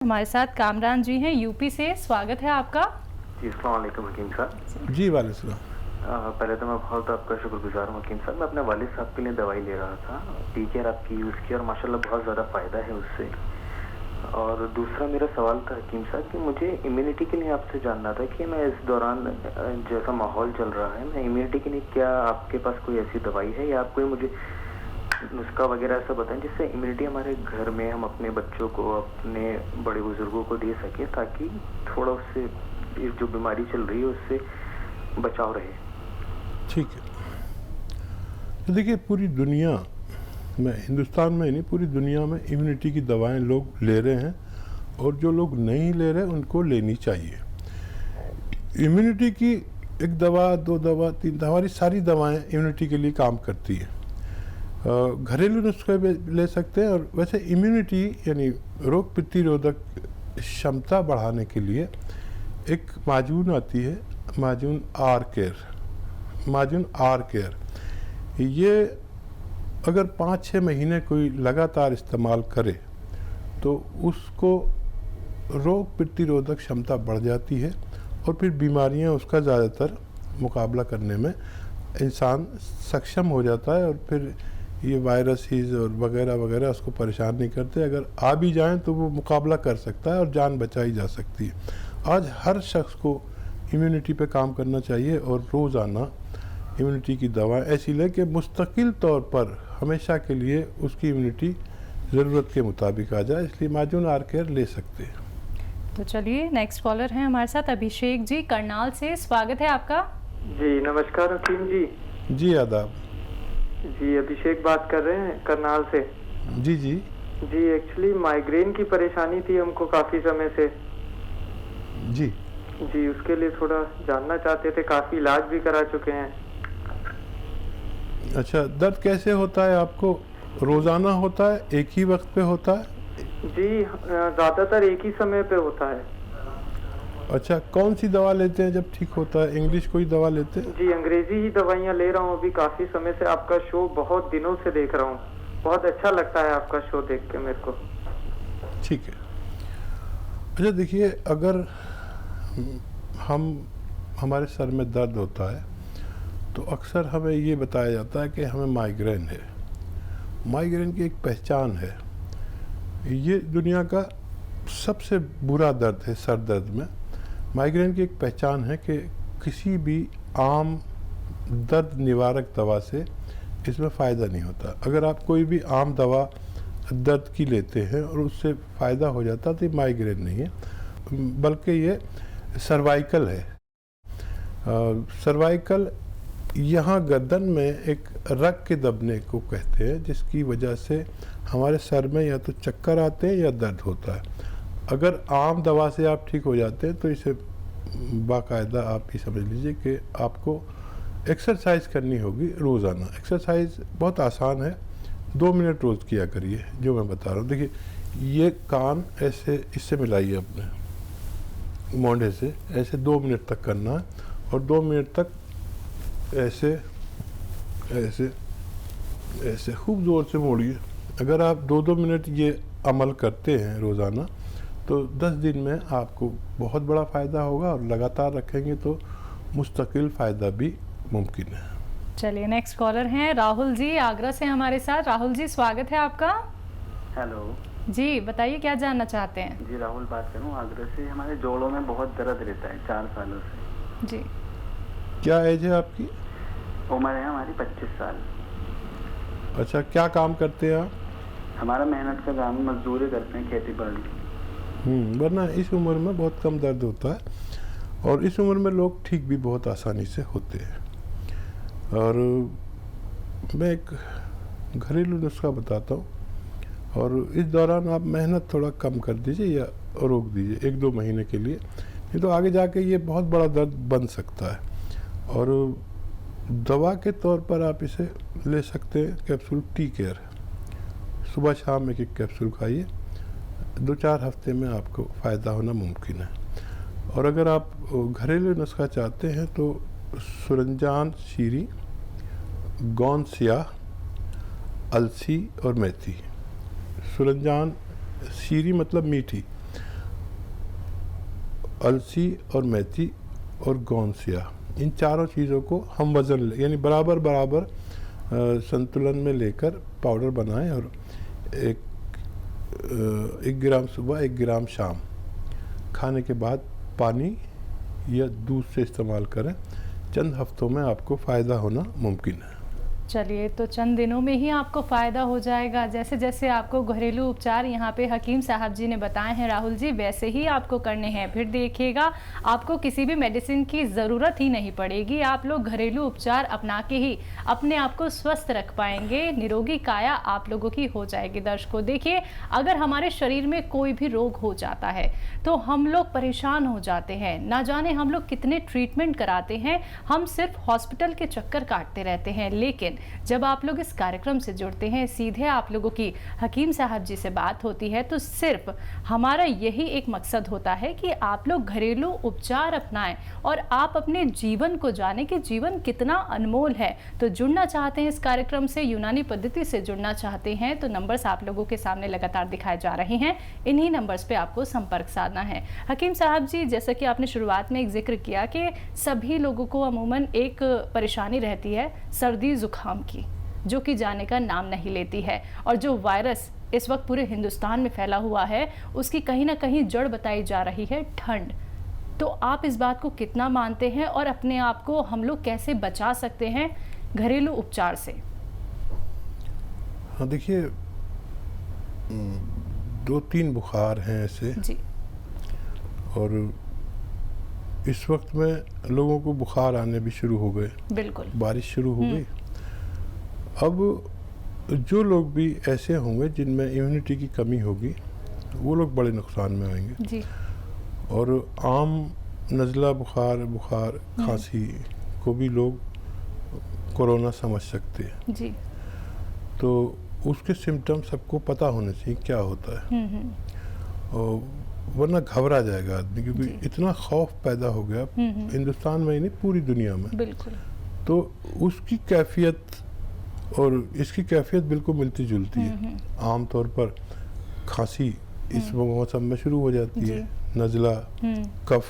हमारे साथ कामरान जी हैं यूपी से। स्वागत है आपका। जी अस्सलाम वालेकुम हकीम साहब। जी वालेकुम। पहले तो मैं बहुत आपका शुक्रगुजार हूँ हकीम साहब। मैं अपने वालिद साहब के लिए दवाई ले रहा था, टीकेयर आपकी यूज़ की और माशाल्लाह बहुत ज़्यादा फ़ायदा है उससे। और दूसरा मेरा सवाल था हकीम साहब कि मुझे इम्यूनिटी के लिए आपसे जानना था कि मैं इस दौरान जैसा माहौल चल रहा है, मैं इम्यूनिटी के लिए क्या आपके पास कोई ऐसी दवाई है या आप कोई मुझे नुस्खा वगैरह ऐसा बताएं जिससे इम्यूनिटी हमारे घर में हम अपने बच्चों को, अपने बड़े बुजुर्गों को दे सके, ताकि थोड़ा उससे जो बीमारी चल रही है उससे बचाव रहे। ठीक है, तो देखिए पूरी दुनिया में, हिंदुस्तान में ही नहीं पूरी दुनिया में इम्यूनिटी की दवाएं लोग ले रहे हैं और जो लोग नहीं ले रहे उनको लेनी चाहिए। इम्यूनिटी की एक दवा, दो दवा, तीन दवा, हमारी सारी दवाएं इम्यूनिटी के लिए काम करती है। घरेलू नुस्खे भी ले सकते हैं और वैसे इम्यूनिटी यानी रोग प्रतिरोधक क्षमता बढ़ाने के लिए एक माजून आती है, माजून आर केयर। ये अगर 5-6 महीने कोई लगातार इस्तेमाल करे तो उसको रोग प्रतिरोधक क्षमता बढ़ जाती है और फिर बीमारियां उसका ज़्यादातर मुकाबला करने में इंसान सक्षम हो जाता है और फिर ये वायरसेस और वगैरह वगैरह उसको परेशान नहीं करते। अगर आ भी जाएं तो वो मुकाबला कर सकता है और जान बचाई जा सकती है। आज हर शख्स को इम्यूनिटी पे काम करना चाहिए और रोज़ाना इम्यूनिटी की दवा ऐसी ले कि मुस्तकिल तौर पर हमेशा के लिए उसकी इम्यूनिटी ज़रूरत के मुताबिक आ जाए, इसलिए माजून आर केयर ले सकते हैं। तो चलिए नेक्स्ट कॉलर हैं हमारे साथ अभिषेक जी करनाल से। स्वागत है आपका। जी नमस्कार हकीम जी। जी आदाब। जी अभिषेक बात कर रहे हैं करनाल से। जी जी जी एक्चुअली माइग्रेन की परेशानी थी हमको काफ़ी समय से। जी जी उसके लिए थोड़ा जानना चाहते थे, काफ़ी इलाज भी करा चुके हैं। अच्छा, दर्द कैसे होता है आपको? रोज़ाना होता है, एक ही वक्त पे होता है? जी ज़्यादातर एक ही समय पे होता है। अच्छा, कौन सी दवा लेते हैं जब ठीक होता है? इंग्लिश कोई दवा लेते हैं? जी अंग्रेजी ही दवाइयाँ ले रहा हूँ अभी काफ़ी समय से। आपका शो बहुत दिनों से देख रहा हूँ, बहुत अच्छा लगता है आपका शो देख के मेरे को। ठीक है। अच्छा देखिए, अगर हमारे सर में दर्द होता है तो अक्सर हमें ये बताया जाता है कि हमें माइग्रेन है। माइग्रेन की एक पहचान है, ये दुनिया का सबसे बुरा दर्द है सर दर्द में। माइग्रेन की एक पहचान है कि किसी भी आम दर्द निवारक दवा से इसमें फ़ायदा नहीं होता। अगर आप कोई भी आम दवा दर्द की लेते हैं और उससे फ़ायदा हो जाता तो ये माइग्रेन नहीं है, बल्कि ये सर्वाइकल है। सर्वाइकल यहाँ गर्दन में एक रग के दबने को कहते हैं, जिसकी वजह से हमारे सर में या तो चक्कर आते हैं या दर्द होता है। अगर आम दवा से आप ठीक हो जाते हैं तो इसे बाकायदा आप ये समझ लीजिए कि आपको एक्सरसाइज करनी होगी रोज़ाना। एक्सरसाइज बहुत आसान है, 2 मिनट रोज़ किया करिए जो मैं बता रहा हूँ। देखिए, ये कान ऐसे इससे मिलाइए अपने मोंढे से, ऐसे 2 मिनट तक करना है और 2 मिनट तक ऐसे ऐसे ऐसे खूब ज़ोर से मोड़िए। अगर आप 2-2 मिनट ये अमल करते हैं रोज़ाना तो 10 दिन में आपको बहुत बड़ा फ़ायदा होगा और लगातार रखेंगे तो मुस्तकिल फ़ायदा भी मुमकिन है। चलिए नेक्स्ट कॉलर हैं राहुल जी आगरा से हमारे साथ। राहुल जी स्वागत है आपका। हेलो जी बताइए क्या जानना चाहते हैं। जी राहुल बात कर रहा हूँ आगरा से। हमारे जोड़ों में बहुत दर्द रहता है 4 सालों से। जी क्या एज है आपकी? उम्र है हमारी 25 साल। अच्छा, क्या काम करते हैं आप? हमारा मेहनत का काम, मजदूरी करते हैं, खेती बाड़ी। वरना इस उम्र में बहुत कम दर्द होता है और इस उम्र में लोग ठीक भी बहुत आसानी से होते हैं। और मैं एक घरेलू नुस्खा बताता हूँ और इस दौरान आप मेहनत थोड़ा कम कर दीजिए या रोक दीजिए 1-2 महीने के लिए, नहीं तो आगे जाके ये बहुत बड़ा दर्द बन सकता है। और दवा के तौर पर आप इसे ले सकते हैं कैप्सूल टीकेयर। सुबह शाम एक कैप्सूल खाइए, 2-4 हफ्ते में आपको फ़ायदा होना मुमकिन है। और अगर आप घरेलू नुस्खा चाहते हैं तो सुरंजान शीरी, गोंद स्याह, अलसी और मेथी। सुरंजान शीरी मतलब मीठी, अलसी और मेथी और गोंसिया, इन चारों चीज़ों को हम वज़न यानी बराबर बराबर संतुलन में लेकर पाउडर बनाएं और 1 ग्राम सुबह 1 ग्राम शाम खाने के बाद पानी या दूध से इस्तेमाल करें। चंद हफ्तों में आपको फ़ायदा होना मुमकिन है। चलिए, तो चंद दिनों में ही आपको फ़ायदा हो जाएगा। जैसे जैसे आपको घरेलू उपचार यहाँ पे हकीम साहब जी ने बताए हैं राहुल जी, वैसे ही आपको करने हैं। फिर देखिएगा आपको किसी भी मेडिसिन की ज़रूरत ही नहीं पड़ेगी। आप लोग घरेलू उपचार अपना के ही अपने आप को स्वस्थ रख पाएंगे। निरोगी काया आप लोगों की हो जाएगी। दर्शकों देखिए, अगर हमारे शरीर में कोई भी रोग हो जाता है तो हम लोग परेशान हो जाते हैं। ना जाने हम लोग कितने ट्रीटमेंट कराते हैं, हम सिर्फ हॉस्पिटल के चक्कर काटते रहते हैं। लेकिन जब आप लोग इस कार्यक्रम से जुड़ते हैं, सीधे आप लोगों की हकीम साहब जी से बात होती है, तो सिर्फ हमारा यही एक मकसद होता है कि आप लोग घरेलू उपचार अपनाएं और आप अपने जीवन को जानें कि जीवन कितना अनमोल है। तो जुड़ना चाहते हैं इस कार्यक्रम से, यूनानी पद्धति से जुड़ना चाहते हैं, तो नंबर्स आप लोगों के सामने लगातार दिखाए जा रहे हैं। इन्हीं नंबर्स पे आपको संपर्क साधना है। हकीम साहब जी, जैसा कि आपने शुरुआत में एक जिक्र किया कि सभी लोगों को अमूमन एक परेशानी रहती है सर्दी जुकाम की, जो कि जाने का नाम नहीं लेती है, और जो वायरस इस वक्त पूरे हिंदुस्तान में फैला हुआ है उसकी कहीं ना कहीं जड़ बताई जा रही है ठंड। तो आप इस बात को कितना मानते हैं और अपने आप को हम लोग कैसे बचा सकते हैं घरेलू उपचार से? हाँ देखिए, 2-3 बुखार हैं ऐसे जी। और इस वक्त में लोगों को बुखार आने भी शुरू हो गए। बिल्कुल। बारिश शुरू हो गई। अब जो लोग भी ऐसे होंगे जिनमें इम्यूनिटी की कमी होगी, वो लोग बड़े नुकसान में आएंगे। जी। और आम नज़ला बुखार खांसी को भी लोग कोरोना समझ सकते हैं। जी। तो उसके सिम्टम सबको पता होने चाहिए क्या होता है, और वरना घबरा जाएगा आदमी, क्योंकि इतना खौफ पैदा हो गया हिंदुस्तान में ही नहीं पूरी दुनिया में। बिल्कुल। तो उसकी कैफियत और इसकी कैफियत बिल्कुल मिलती जुलती है। आम तौर पर खांसी इस मौसम में शुरू हो जाती है, नज़ला, कफ,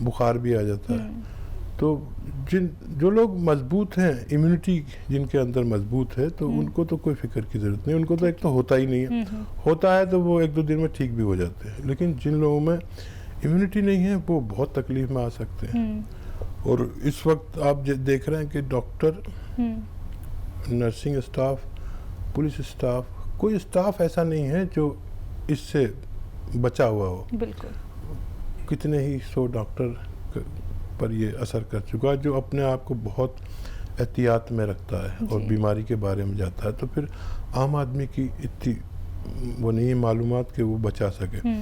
बुखार भी आ जाता है। तो जो लोग मजबूत हैं, इम्यूनिटी जिनके अंदर मजबूत है, तो उनको तो कोई फिक्र की ज़रूरत नहीं। उनको तो एक तो होता ही नहीं है, होता है तो वो 1-2 दिन में ठीक भी हो जाते हैं। लेकिन जिन लोगों में इम्यूनिटी नहीं है वो बहुत तकलीफ में आ सकते हैं। और इस वक्त आप देख रहे हैं कि doctor, nursing staff, police staff, कोई स्टाफ ऐसा नहीं है जो इससे बचा हुआ हो। बिल्कुल। कितने ही 100 डॉक्टर पर ये असर कर चुका है, जो अपने आप को बहुत एहतियात में रखता है और बीमारी के बारे में जाता है। तो फिर आम आदमी की इतनी वो नहीं है मालूमात कि वो बचा सके।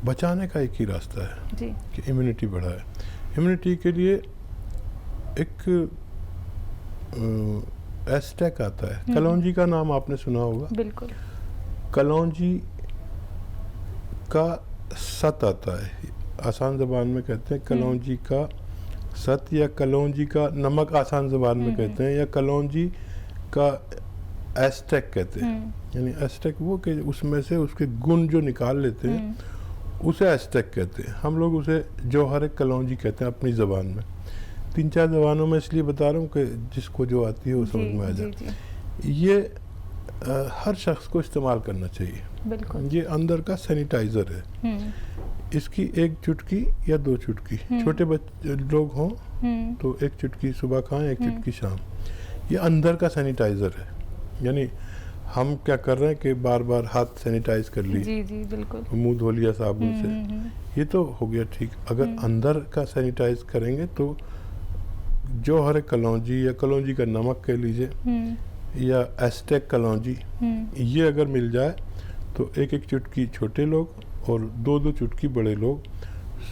बचाने का एक ही रास्ता है जी। कि इम्यूनिटी बढ़ाए। इम्यूनिटी के लिए एक एस्टेक आता है, कलौंजी का नाम आपने सुना होगा। बिल्कुल। कलौंजी का सत आता है, आसान ज़बान में कहते हैं कलौंजी का सत, या कलौंजी का नमक आसान ज़बान में कहते हैं, या कलौंजी का एस्टेक कहते हैं। यानी एस्टेक वो कि उसमें से उसके गुण जो निकाल लेते हैं उसे एस्टेक कहते हैं। हम लोग उसे जौहर कलौंजी कहते हैं अपनी ज़बान में। 3-4 ज़बानों में इसलिए बता रहा हूँ कि जिसको जो आती है वो समझ में आ जाए। ये हर शख्स को इस्तेमाल करना चाहिए। बिल्कुल। ये अंदर का सैनिटाइज़र है। इसकी 1 चुटकी या 2 चुटकी, छोटे बच्चे लोग हों तो 1 चुटकी सुबह खाएं, 1 चुटकी शाम। ये अंदर का सैनिटाइज़र है। यानी हम क्या कर रहे हैं कि बार बार हाथ सैनिटाइज कर लिए, जी जी बिल्कुल, मुंह धो लिया साबुन से, ये तो हो गया ठीक। अगर अंदर का सैनिटाइज करेंगे तो जो हर कलौंजी या कलौंजी का नमक कह लीजिए या एस्टेक कलौंजी, ये अगर मिल जाए तो 1-1 चुटकी छोटे लोग और 2-2 चुटकी बड़े लोग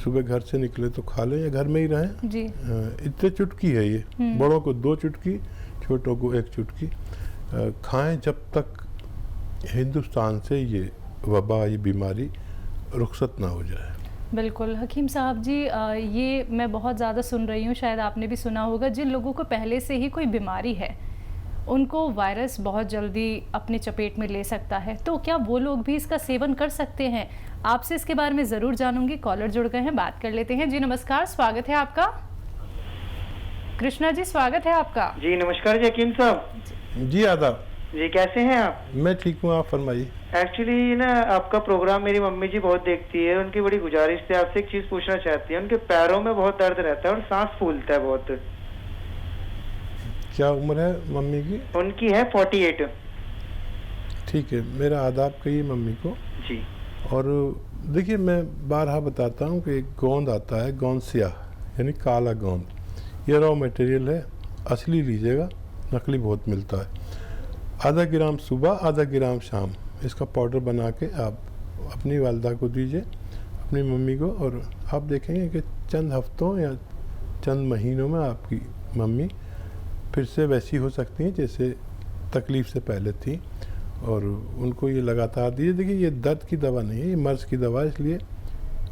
सुबह घर से निकले तो खा लें या घर में ही रहें जी। इतने चुटकी है ये। बड़ों को 2 चुटकी, छोटों को 1 चुटकी खाएं जब तक हिंदुस्तान से ये वबा, ये बीमारी रुखसत ना हो जाए। बिल्कुल हकीम साहब जी, ये मैं बहुत ज़्यादा सुन रही हूँ, शायद आपने भी सुना होगा, जिन लोगों को पहले से ही कोई बीमारी है उनको वायरस बहुत जल्दी अपने चपेट में ले सकता है, तो क्या वो लोग भी इसका सेवन कर सकते हैं? आपसे इसके बारे में ज़रूर जानूंगी। कॉलर जुड़ गए हैं, बात कर लेते हैं। जी नमस्कार, स्वागत है आपका। कृष्णा जी, स्वागत है आपका। जी नमस्कार जी हकीम साहब। जी आदाब जी कैसे हैं आप? मैं ठीक हूँ, आप फरमाइए। एक्चुअली ना आपका प्रोग्राम मेरी मम्मी जी बहुत देखती है, उनकी बड़ी गुजारिश थी, आपसे एक चीज पूछना चाहती है। उनके पैरों में बहुत दर्द रहता है और सांस फूलता है बहुत। क्या उम्र है मम्मी की? उनकी है 48। ठीक है, मेरा आदाब कहिए मम्मी को। जी। और देखिए, मैं बारहा बताता हूँ कि एक गोंद आता है, गोंद स्याह यानी काला गोंद, ये रॉ मटेरियल है, असली लीजिएगा, नकली बहुत मिलता है। आधा ग्राम सुबह, आधा ग्राम शाम इसका पाउडर बना के आप अपनी वालदा को दीजिए, अपनी मम्मी को, और आप देखेंगे कि चंद हफ्तों या चंद महीनों में आपकी मम्मी फिर से वैसी हो सकती हैं जैसे तकलीफ़ से पहले थी। और उनको ये लगातार दीजिए। देखिए, ये दर्द की दवा नहीं है, ये मर्ज़ की दवा है, इसलिए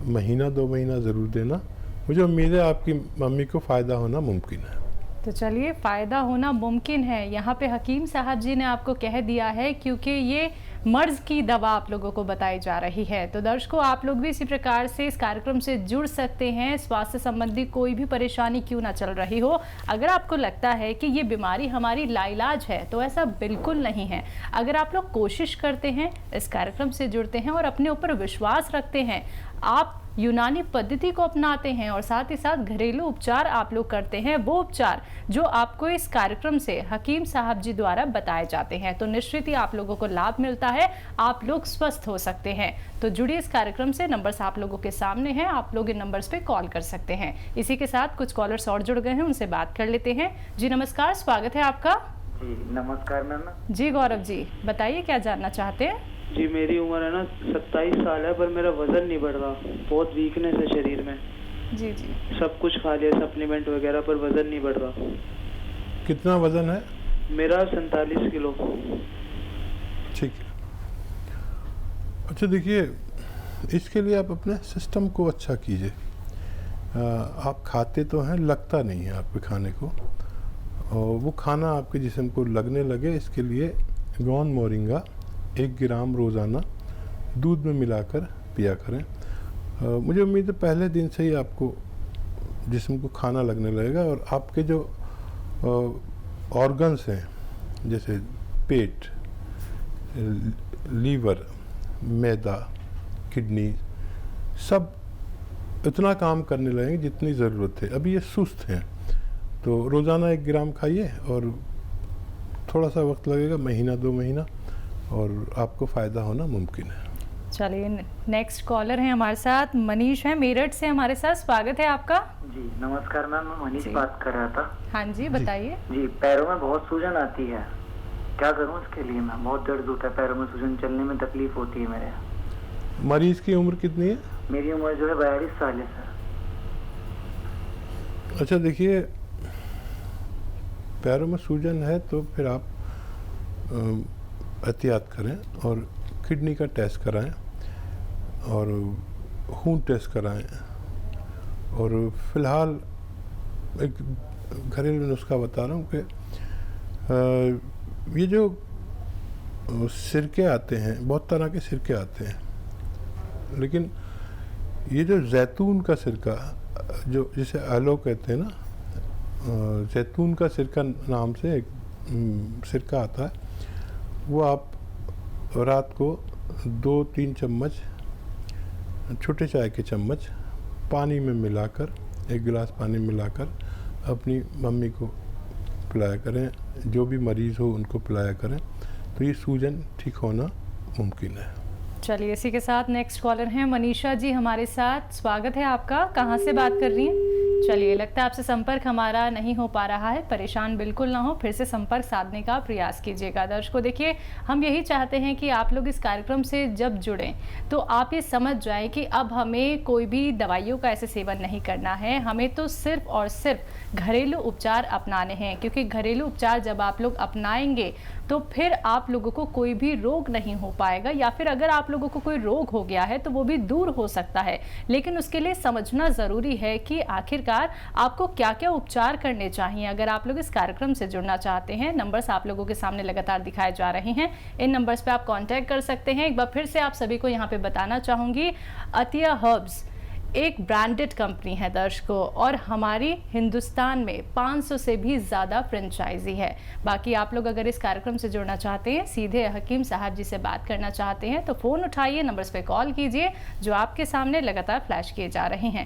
महीना 2 महीना ज़रूर देना। मुझे उम्मीद है आपकी मम्मी को फ़ायदा होना मुमकिन है। तो चलिए, फ़ायदा होना मुमकिन है, यहाँ पे हकीम साहब जी ने आपको कह दिया है, क्योंकि ये मर्ज़ की दवा आप लोगों को बताई जा रही है। तो दर्शकों, आप लोग भी इसी प्रकार से इस कार्यक्रम से जुड़ सकते हैं। स्वास्थ्य संबंधी कोई भी परेशानी क्यों ना चल रही हो, अगर आपको लगता है कि ये बीमारी हमारी लाइलाज है, तो ऐसा बिल्कुल नहीं है। अगर आप लोग कोशिश करते हैं, इस कार्यक्रम से जुड़ते हैं और अपने ऊपर विश्वास रखते हैं, आप यूनानी पद्धति को अपनाते हैं और साथ ही साथ घरेलू उपचार आप लोग करते हैं, वो उपचार जो आपको इस कार्यक्रम से हकीम साहब जी द्वारा बताए जाते हैं, तो निश्चित ही आप लोगों को लाभ मिलता है, आप लोग स्वस्थ हो सकते हैं। तो जुड़िए इस कार्यक्रम से, नंबर्स आप लोगों के सामने हैं, आप लोग इन नंबर्स पे कॉल कर सकते हैं। इसी के साथ कुछ कॉलर्स और जुड़ गए हैं, उनसे बात कर लेते हैं। जी नमस्कार, स्वागत है आपका। जी नमस्कार मैम। जी गौरव जी, बताइए क्या जानना चाहते हैं? जी मेरी उम्र है ना 27 साल है, पर मेरा वजन नहीं बढ़ रहा, बहुत वीकनेस है शरीर में। जी जी। सब कुछ खा लिया, सप्लीमेंट वगैरह, पर वजन नहीं बढ़ रहा। कितना वज़न है? मेरा 47 किलो। ठीक है। अच्छा देखिए, इसके लिए आप अपने सिस्टम को अच्छा कीजिए। आप खाते तो हैं, लगता नहीं है आपके खाने को, और वो खाना आपके जिस्म को लगने लगे, इसके लिए गोंद मोरिंगा 1 ग्राम रोज़ाना दूध में मिलाकर पिया करें। मुझे उम्मीद है पहले दिन से ही आपको जिस्म को खाना लगने लगेगा, और आपके जो ऑर्गन्स हैं जैसे पेट, लीवर, मैदा, किडनी, सब इतना काम करने लगेंगे जितनी ज़रूरत है। अभी ये सुस्त हैं, तो रोज़ाना 1 ग्राम खाइए, और थोड़ा सा वक्त लगेगा, महीना 2 महीना, और आपको फ़ायदा होना मुमकिन है। चलिए, नेक्स्ट कॉलर है हमारे साथ, मनीष है मेरठ से हमारे साथ, स्वागत है आपका। जी नमस्कार मैम, मैं मनीष बात कर रहा था। हाँ जी, बताइए। जी, पैरों में बहुत सूजन आती है, क्या करूं इसके लिए? मैं बहुत दर्द होता है पैरों में, सूजन, चलने में तकलीफ होती है मेरे। मरीज़ की उम्र कितनी है? मेरी उम्र जो है 42 साल है सर। अच्छा देखिए, पैरों में सूजन है तो फिर आप एहतियात करें और किडनी का टेस्ट कराएं और खून टेस्ट कराएं, और फ़िलहाल एक घरेलू नुस्खा बता रहा हूँ कि ये जो सिरके आते हैं, बहुत तरह के सिरके आते हैं, लेकिन ये जो जैतून का सिरका, जो जिसे एलो कहते हैं ना, जैतून का सिरका नाम से एक सिरका आता है, वो आप रात को 2-3 चम्मच, छोटे चाय के चम्मच पानी में मिलाकर, 1 गिलास पानी मिलाकर अपनी मम्मी को पिलाया करें, जो भी मरीज़ हो उनको पिलाया करें, तो ये सूजन ठीक होना मुमकिन है। चलिए, इसी के साथ नेक्स्ट कॉलर हैं मनीषा जी हमारे साथ, स्वागत है आपका। कहाँ से बात कर रही हैं? चलिए, लगता है आपसे संपर्क हमारा नहीं हो पा रहा है, परेशान बिल्कुल ना हो, फिर से संपर्क साधने का प्रयास कीजिएगा। दर्शकों देखिए, हम यही चाहते हैं कि आप लोग इस कार्यक्रम से जब जुड़ें तो आप ये समझ जाएं कि अब हमें कोई भी दवाइयों का ऐसे सेवन नहीं करना है, हमें तो सिर्फ और सिर्फ घरेलू उपचार अपनाने हैं, क्योंकि घरेलू उपचार जब आप लोग अपनाएंगे तो फिर आप लोगों को कोई भी रोग नहीं हो पाएगा, या फिर अगर आप लोगों को कोई रोग हो गया है तो वो भी दूर हो सकता है। लेकिन उसके लिए समझना ज़रूरी है कि आखिरकार प्रकार आपको क्या क्या उपचार करने चाहिए। अगर आप लोग इस कार्यक्रम से जुड़ना चाहते हैं, नंबर्स आप लोगों के सामने लगातार दिखाए जा रहे हैं, इन नंबर्स पे आप कांटेक्ट कर सकते हैं। एक बार फिर से आप सभी को यहाँ पे बताना चाहूँगी, अतिया हर्ब्स एक ब्रांडेड कंपनी है दर्शकों, और हमारी हिंदुस्तान में 500 से भी ज़्यादा फ्रेंचाइजी है। बाकी आप लोग अगर इस कार्यक्रम से जुड़ना चाहते हैं, सीधे हकीम साहब जी से बात करना चाहते हैं, तो फ़ोन उठाइए, नंबर्स पे कॉल कीजिए जो आपके सामने लगातार फ्लैश किए जा रहे हैं।